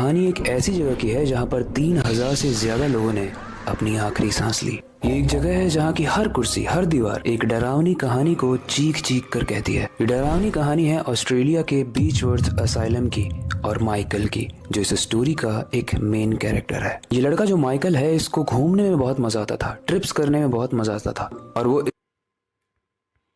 कहानी एक ऐसी जगह की है जहाँ पर 3000 से ज्यादा लोगों ने अपनी आखिरी सांस ली। ये एक जगह है जहाँ की हर कुर्सी, हर दीवार एक डरावनी कहानी को चीख चीख कर कहती है। ये डरावनी कहानी है ऑस्ट्रेलिया के बीचवर्थ असाइलम की और माइकल की, जो इस स्टोरी का एक मेन कैरेक्टर है। ये लड़का जो माइकल है, इसको घूमने में बहुत मजा आता था, ट्रिप्स करने में बहुत मजा आता था और वो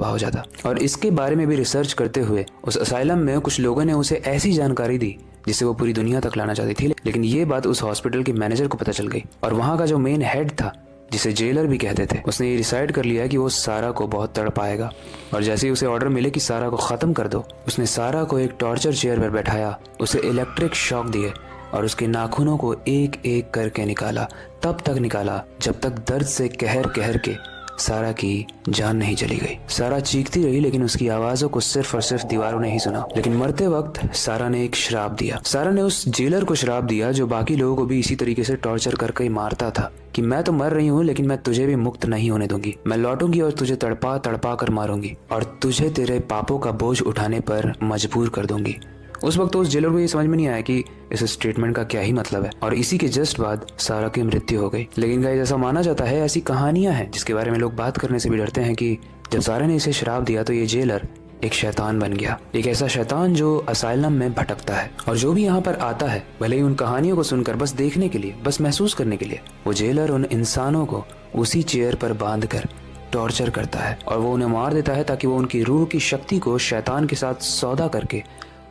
हो जाता। और इसके बारे में भी रिसर्च करते हुए उस असाइलम में कुछ लोगों ने उसे ऐसी जानकारी दी जिसे वो पूरी दुनिया तक लाना चाहती थी। लेकिन ये बात उस हॉस्पिटल के मैनेजर को पता चल गई और वहाँ का जो मेन हेड था, जिसे जेलर भी कहते थे, उसने ये डिसाइड कर लिया कि वो सारा को बहुत तड़पाएगा। और जैसे ही उसे ऑर्डर मिले कि सारा को खत्म कर दो, उसने सारा को एक टॉर्चर चेयर पर बैठाया, उसे इलेक्ट्रिक शॉक दिए और उसके नाखूनों को एक एक करके निकाला। तब तक निकाला जब तक दर्द से कहर कहर के सारा की जान नहीं चली गई। सारा चीखती रही, लेकिन उसकी आवाजों को सिर्फ और सिर्फ दीवारों ने ही सुना। लेकिन मरते वक्त सारा ने एक श्राप दिया। सारा ने उस जेलर को श्राप दिया जो बाकी लोगों को भी इसी तरीके से टॉर्चर करके मारता था कि मैं तो मर रही हूँ, लेकिन मैं तुझे भी मुक्त नहीं होने दूंगी। मैं लौटूंगी और तुझे तड़पा तड़पा कर मारूंगी और तुझे तेरे पापों का बोझ उठाने पर मजबूर कर दूंगी। उस वक्त तो उस जेलर को ये समझ में नहीं आया कि इस स्टेटमेंट का क्या ही मतलब है और इसी के जस्ट बाद सारा की मृत्यु हो गई। लेकिन गाइस, ऐसा माना जाता है, ऐसी कहानियां हैं जिसके बारे में लोग बात करने से भी डरते हैं कि जब सारा ने इसे श्राप दिया तो ये जेलर एक शैतान बन गया, एक ऐसा शैतान जो असाइलम में भटकता है और जो भी यहाँ पर आता है, भले ही उन कहानियों को सुनकर बस देखने के लिए, बस महसूस करने के लिए, वो जेलर उन इंसानों को उसी चेयर पर बांध कर टॉर्चर करता है और वो उन्हें मार देता है ताकि वो उनकी रूह की शक्ति को शैतान के साथ सौदा करके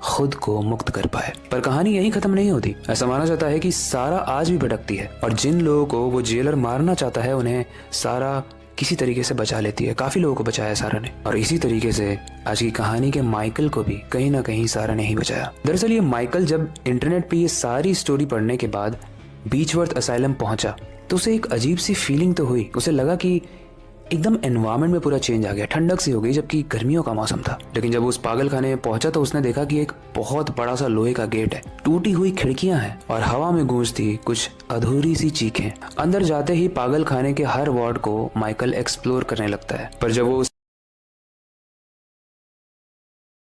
खुद को मुक्त कर पाए। पर कहानी यहीं खत्म नहीं होती। ऐसा माना जाता है कि सारा आज भी भटकती है और जिन लोगों को वो जेलर मारना चाहता है उन्हें सारा किसी तरीके से बचा लेती है। काफी लोगों को बचाया सारा ने और इसी तरीके से आज की कहानी के माइकल को भी कहीं ना कहीं सारा ने ही बचाया। दरअसल ये माइकल जब इंटरनेट पे ये सारी स्टोरी पढ़ने के बाद बीचवर्थ असाइलम पहुंचा तो उसे एक अजीब सी फीलिंग तो हुई। उसे लगा कि एकदम एनवायरनमेंट में पूरा चेंज आ गया, ठंडक सी हो गई, जबकि गर्मियों का मौसम था। लेकिन जब उस पागल खाने में पहुंचा तो उसने देखा कि एक बहुत बड़ा सा लोहे का गेट है, टूटी हुई खिड़कियां हैं और हवा में गूंजती कुछ अधूरी सी चीखें। अंदर जाते ही पागल खाने के हर वार्ड को माइकल एक्सप्लोर करने लगता है, पर जब वो